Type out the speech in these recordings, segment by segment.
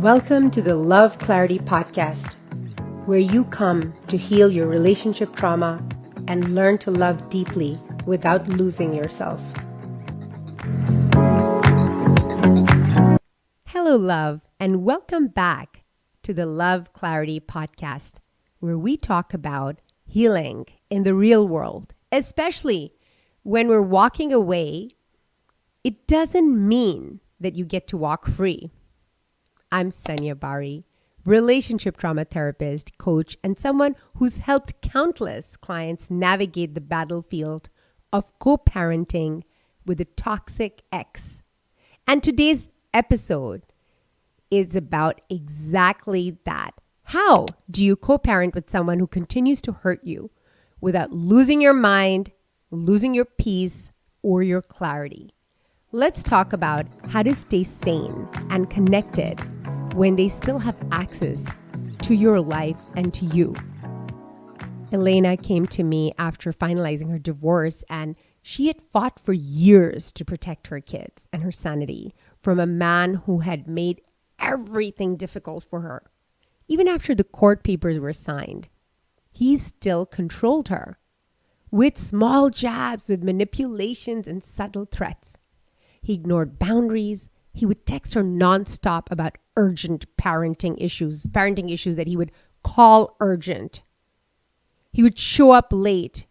Welcome to the Love Clarity Podcast, where you come to heal your relationship trauma and learn to love deeply without losing yourself. Hello, love, and welcome back to the Love Clarity Podcast, where we talk about healing in the real world, especially when we're walking away. It doesn't mean that you get to walk free. I'm Sanya Bari, relationship trauma therapist, coach, and someone who's helped countless clients navigate the battlefield of co-parenting with a toxic ex. And today's episode is about exactly that. How do you co-parent with someone who continues to hurt you without losing your mind, losing your peace, or your clarity? Let's talk about how to stay sane and connected when they still have access to your life and to you. Elena came to me after finalizing her divorce, and she had fought for years to protect her kids and her sanity from a man who had made everything difficult for her. Even after the court papers were signed, he still controlled her with small jabs, with manipulations and subtle threats. He ignored boundaries. He would text her nonstop about urgent parenting issues that he would call urgent. He would show up late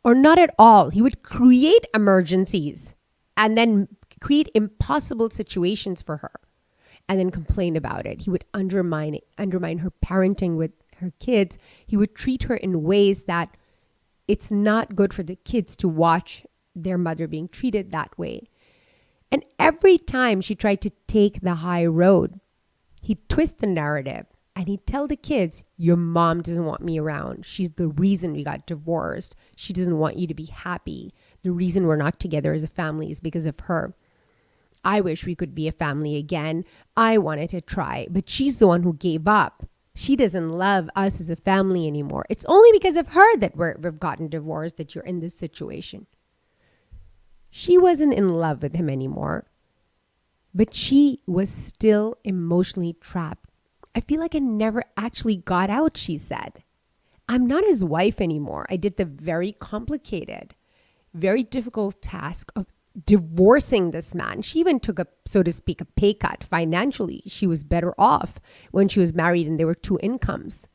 or not at all. He would create emergencies and then create impossible situations for her and then complain about it. He would undermine her parenting with her kids. He would treat her in ways that it's not good for the kids to watch their mother being treated that way. And every time she tried to take the high road, he'd twist the narrative and he'd tell the kids, your mom doesn't want me around. She's the reason we got divorced. She doesn't want you to be happy. The reason we're not together as a family is because of her. I wish we could be a family again. I wanted to try, but she's the one who gave up. She doesn't love us as a family anymore. It's only because of her that we've gotten divorced, that you're in this situation. She wasn't in love with him anymore, but she was still emotionally trapped. I feel like I never actually got out, she said. I'm not his wife anymore. I did the very complicated, very difficult task of divorcing this man. She even took so to speak, a pay cut financially. She was better off when she was married and there were two incomes.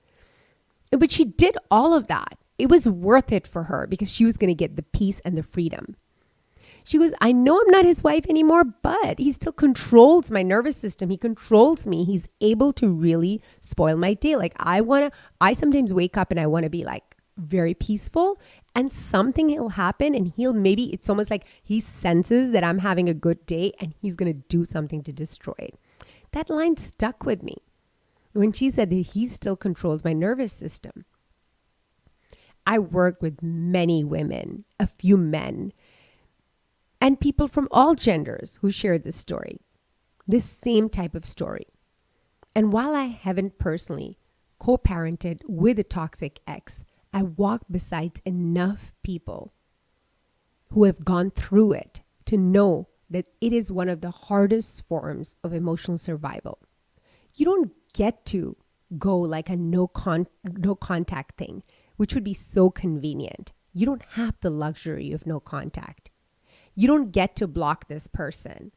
But she did all of that. It was worth it for her because she was going to get the peace and the freedom. She goes, I know I'm not his wife anymore, but he still controls my nervous system. He controls me. He's able to really spoil my day. Like I sometimes wake up and I want to be like very peaceful, and something will happen and it's almost like he senses that I'm having a good day and he's going to do something to destroy it. That line stuck with me when she said that he still controls my nervous system. I work with many women, a few men, and people from all genders who share this story, this same type of story. And while I haven't personally co-parented with a toxic ex, I walk beside enough people who have gone through it to know that it is one of the hardest forms of emotional survival. You don't get to go like a no contact thing, which would be so convenient. You don't have the luxury of no contact. You don't get to block this person.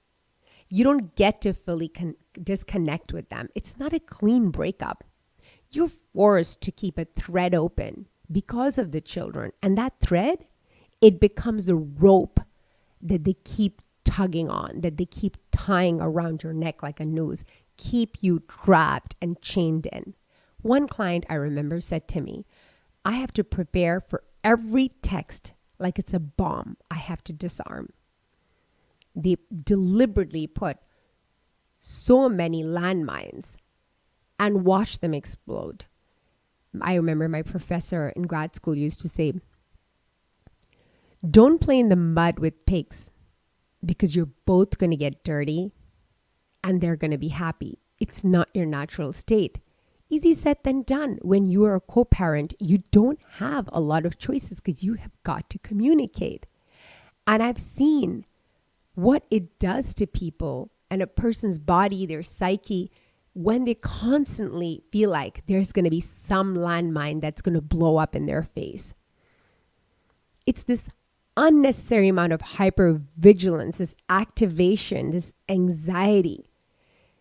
You don't get to fully disconnect with them. It's not a clean breakup. You're forced to keep a thread open because of the children. And that thread, it becomes the rope that they keep tugging on, that they keep tying around your neck like a noose, keep you trapped and chained in. One client I remember said to me, I have to prepare for every text like it's a bomb I have to disarm. They deliberately put so many landmines and watch them explode. I remember my professor in grad school used to say, don't play in the mud with pigs because you're both going to get dirty and they're going to be happy. It's not your natural state. Easy said than done. When you are a co-parent, you don't have a lot of choices because you have got to communicate. And I've seen what it does to people and a person's body, their psyche, when they constantly feel like there's going to be some landmine that's going to blow up in their face. It's this unnecessary amount of hypervigilance, this activation, this anxiety,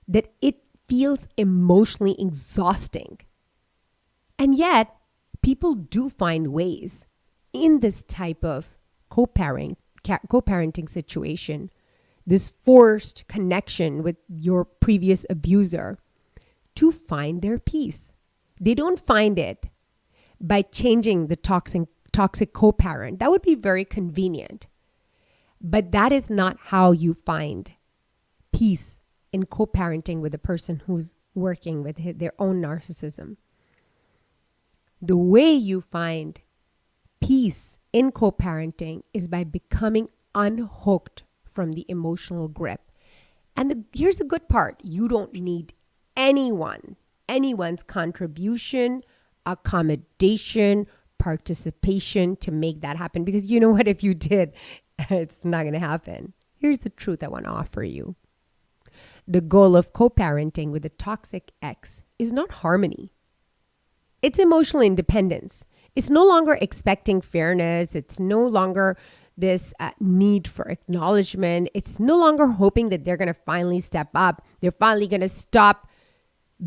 that it feels emotionally exhausting. And yet, people do find ways in this type of co-parenting situation, this forced connection with your previous abuser, to find their peace. They don't find it by changing the toxic co-parent. That would be very convenient. But that is not how you find peace in co-parenting with a person who's working with their own narcissism. The way you find peace in co-parenting is by becoming unhooked from the emotional grip. And here's the good part. You don't need anyone's contribution, accommodation, participation to make that happen. Because you know what? If you did, it's not going to happen. Here's the truth I want to offer you. The goal of co-parenting with a toxic ex is not harmony. It's emotional independence. It's no longer expecting fairness. It's no longer this need for acknowledgement. It's no longer hoping that they're going to finally step up. They're finally going to stop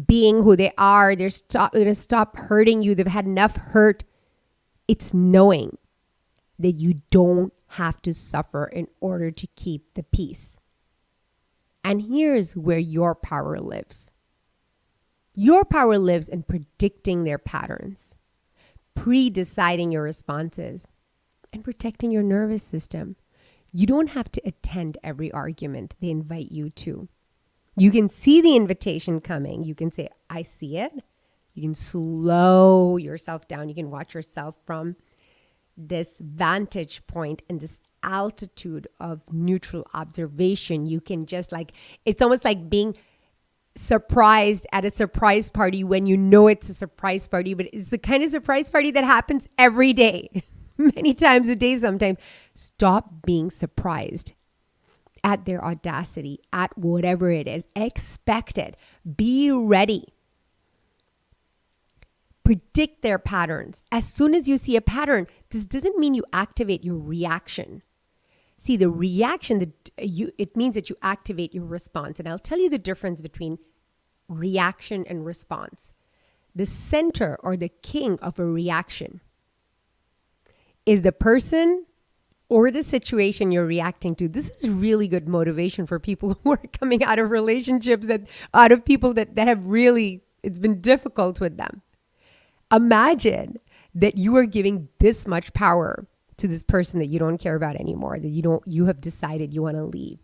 being who they are. They're going to stop hurting you. They've had enough hurt. It's knowing that you don't have to suffer in order to keep the peace. And here's where your power lives. Your power lives in predicting their patterns, pre-deciding your responses, and protecting your nervous system. You don't have to attend every argument they invite you to. You can see the invitation coming. You can say, I see it. You can slow yourself down. You can watch yourself from this vantage point and this altitude of neutral observation. You can just it's almost like being surprised at a surprise party when you know it's a surprise party, but it's the kind of surprise party that happens every day, many times a day sometimes. Stop being surprised at their audacity, at whatever it is. Expect it. Be ready. Predict their patterns. As soon as you see a pattern, this doesn't mean you activate your reaction. See, the reaction, it means that you activate your response. And I'll tell you the difference between reaction and response. The center or the king of a reaction is the person or the situation you're reacting to. This is really good motivation for people who are coming out of relationships, out of people that have really, it's been difficult with them. Imagine that you are giving this much power to this person that you don't care about anymore, that you have decided you want to leave.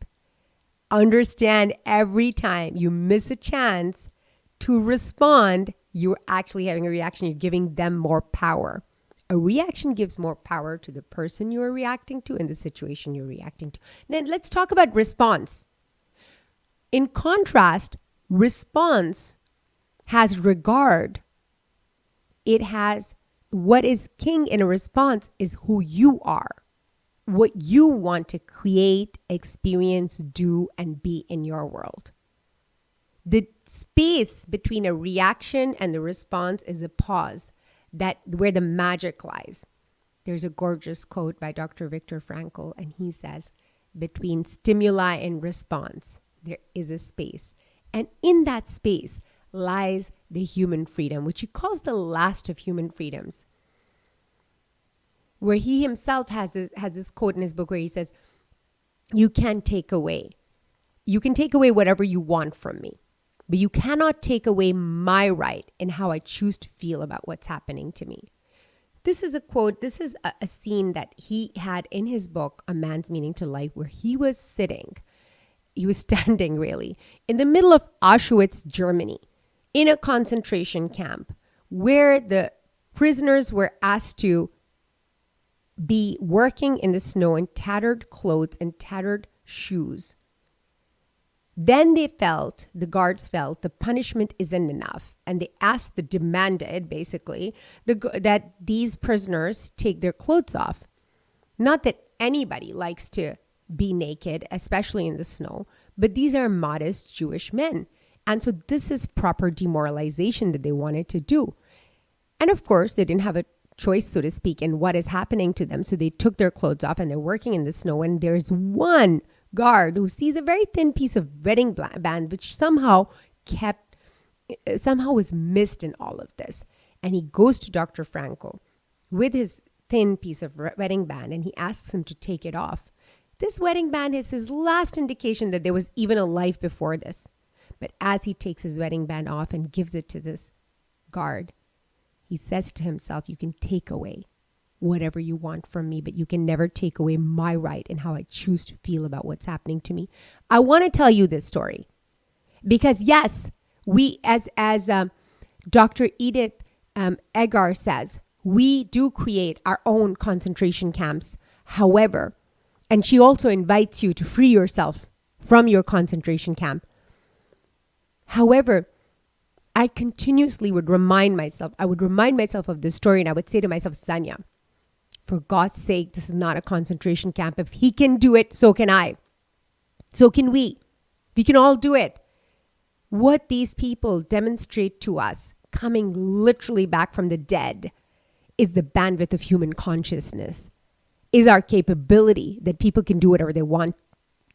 Understand, every time you miss a chance to respond, you're actually having a reaction. You're giving them more power. A reaction gives more power to the person you are reacting to and the situation you're reacting to. Now, let's talk about response. In contrast, response has regard. It has what is king in a response is who you are, what you want to create, experience, do, and be in your world. The space between a reaction and the response is a pause, where the magic lies. There's a gorgeous quote by Dr. Viktor Frankl, and he says, between stimuli and response, there is a space. And in that space lies the human freedom, which he calls the last of human freedoms, where he himself has this quote in his book where he says, you can take away whatever you want from me, but you cannot take away my right in how I choose to feel about what's happening to me. This is a quote. This is a scene that he had in his book, A Man's Meaning to Life, where he was standing really in the middle of Auschwitz, Germany, in a concentration camp where the prisoners were asked to be working in the snow in tattered clothes and tattered shoes. Then the guards felt the punishment isn't enough. And they demanded basically, that these prisoners take their clothes off. Not that anybody likes to be naked, especially in the snow, but these are modest Jewish men. And so this is proper demoralization that they wanted to do. And of course, they didn't have a choice, so to speak, in what is happening to them. So they took their clothes off and they're working in the snow. And there's one guard who sees a very thin piece of wedding band, which somehow was missed in all of this. And he goes to Dr. Franco with his thin piece of wedding band and he asks him to take it off. This wedding band is his last indication that there was even a life before this. But as he takes his wedding band off and gives it to this guard, he says to himself, you can take away whatever you want from me, but you can never take away my right and how I choose to feel about what's happening to me. I want to tell you this story because yes, we as Dr. Edith Egar says, we do create our own concentration camps. However, and she also invites you to free yourself from your concentration camp. However, I continuously would remind myself of this story and I would say to myself, Sanya, for God's sake, this is not a concentration camp. If he can do it, so can I. So can we. We can all do it. What these people demonstrate to us, coming literally back from the dead, is the bandwidth of human consciousness, is our capability that people can do whatever they want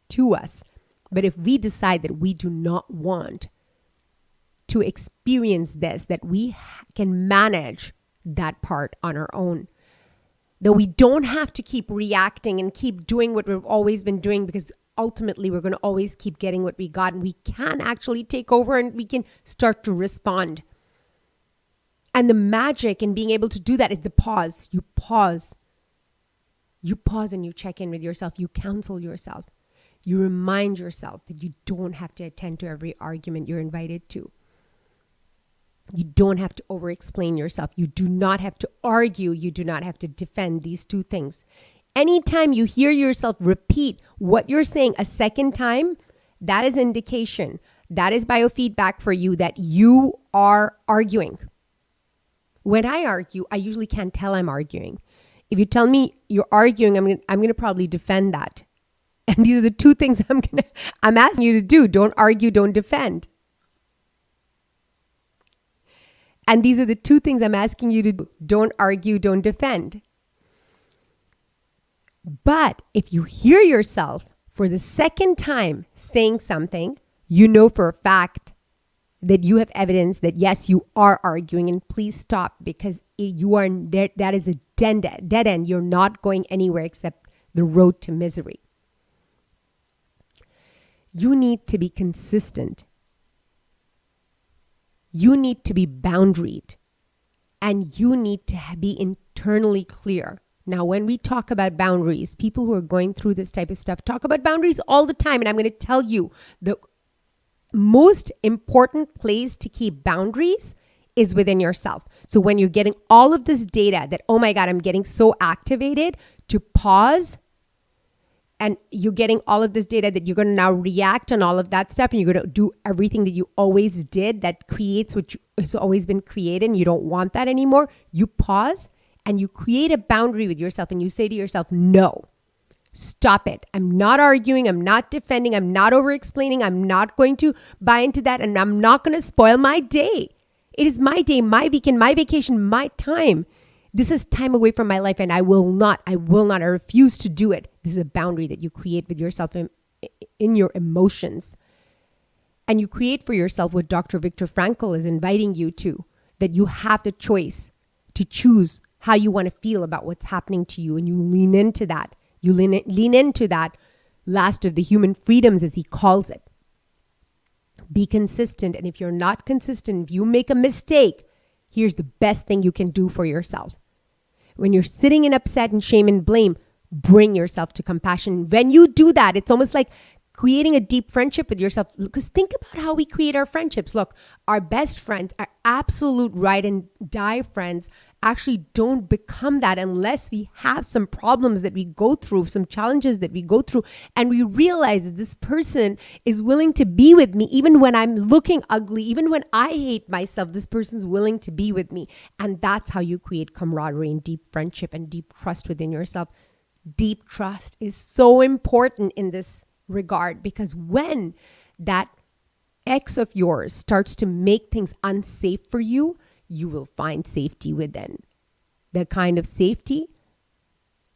to us. But if we decide that we do not want to experience this, that we can manage that part on our own, that we don't have to keep reacting and keep doing what we've always been doing, because ultimately we're going to always keep getting what we got, and we can actually take over and we can start to respond. And the magic in being able to do that is the pause. You pause and you check in with yourself. You counsel yourself. You remind yourself that you don't have to attend to every argument you're invited to. You don't have to over-explain yourself. You do not have to argue. You do not have to defend these two things. Anytime you hear yourself repeat what you're saying a second time, that is indication. That is biofeedback for you that you are arguing. When I argue, I usually can't tell I'm arguing. If you tell me you're arguing, I'm going to probably defend that. And these are the two things I'm asking you to do. Don't argue, don't defend. And these are the two things I'm asking you to do. Don't argue, don't defend. But if you hear yourself for the second time saying something, you know for a fact that you have evidence that yes, you are arguing, and please stop, because that is a dead end. You're not going anywhere except the road to misery. You need to be consistent. You need to be boundaried, and you need to be internally clear. Now, when we talk about boundaries, people who are going through this type of stuff talk about boundaries all the time. And I'm going to tell you, the most important place to keep boundaries is within yourself. So when you're getting all of this data that, oh my God, I'm getting so activated, to pause. And you're getting all of this data that you're going to now react on all of that stuff, and you're going to do everything that you always did that creates what has always been created, and you don't want that anymore. You pause and you create a boundary with yourself, and you say to yourself, no, stop it. I'm not arguing. I'm not defending. I'm not over-explaining. I'm not going to buy into that, and I'm not going to spoil my day. It is my day, my weekend, my vacation, my time. This is time away from my life, and I refuse to do it. This is a boundary that you create with yourself in your emotions. And you create for yourself what Dr. Viktor Frankl is inviting you to, that you have the choice to choose how you want to feel about what's happening to you, and you lean into that. You lean into that last of the human freedoms, as he calls it. Be consistent, and if you're not consistent, if you make a mistake, here's the best thing you can do for yourself. When you're sitting in upset and shame and blame, bring yourself to compassion. When you do that, it's almost like creating a deep friendship with yourself. Because think about how we create our friendships. Look, our best friends, our absolute ride and die friends, actually don't become that unless we have some problems that we go through, some challenges that we go through, and we realize that this person is willing to be with me even when I'm looking ugly, even when I hate myself. This person's willing to be with me. And that's how you create camaraderie and deep friendship and deep trust within yourself. Deep trust is so important in this regard, because when that ex of yours starts to make things unsafe for you, you will find safety within. The kind of safety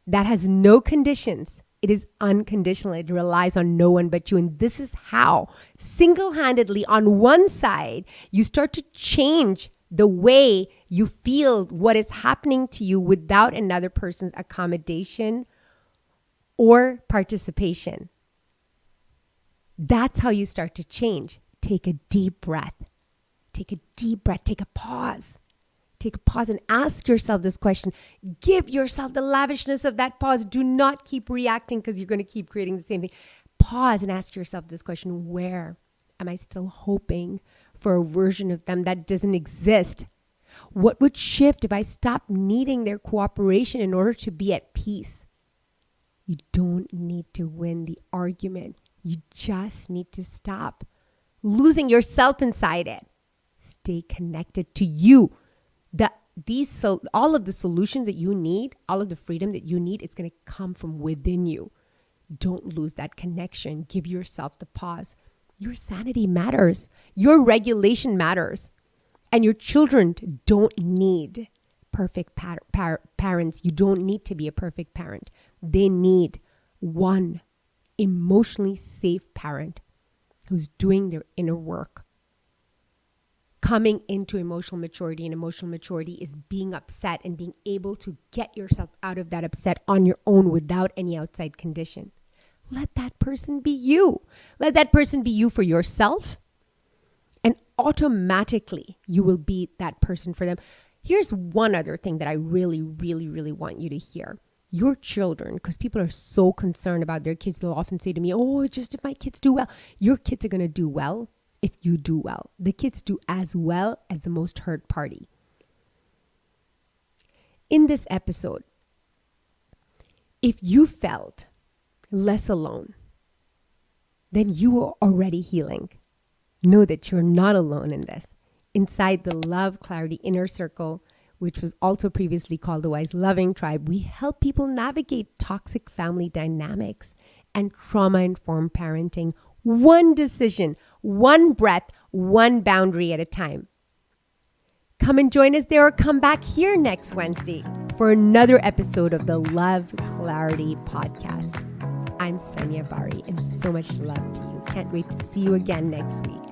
that has no conditions. It is unconditional. It relies on no one but you. And this is how single-handedly on one side, you start to change the way you feel what is happening to you without another person's accommodation or participation. That's how you start to change. Take a deep breath. Take a deep breath. Take a pause. Take a pause and ask yourself this question. Give yourself the lavishness of that pause. Do not keep reacting because you're going to keep creating the same thing. Pause and ask yourself this question. Where am I still hoping for a version of them that doesn't exist? What would shift if I stopped needing their cooperation in order to be at peace? You don't need to win the argument. You just need to stop losing yourself inside it. Stay connected to you. All of the solutions that you need, all of the freedom that you need, it's going to come from within you. Don't lose that connection. Give yourself the pause. Your sanity matters. Your regulation matters. And your children don't need perfect parents. You don't need to be a perfect parent. They need one emotionally safe parent who's doing their inner work. Coming into emotional maturity, and emotional maturity is being upset and being able to get yourself out of that upset on your own without any outside condition. Let that person be you. Let that person be you for yourself, and automatically you will be that person for them. Here's one other thing that I really, really, really want you to hear. Your children, because people are so concerned about their kids, they'll often say to me, oh, just if my kids do well. Your kids are going to do well if you do well. The kids do as well as the most hurt party. In this episode, if you felt less alone, then you are already healing. Know that you're not alone in this. Inside the Love Clarity Inner Circle, which was also previously called the Wise Loving Tribe, we help people navigate toxic family dynamics and trauma-informed parenting, one decision, one breath, one boundary at a time. Come and join us there, or come back here next Wednesday for another episode of the Love Clarity Podcast. I'm Sanya Bari, and so much love to you. Can't wait to see you again next week.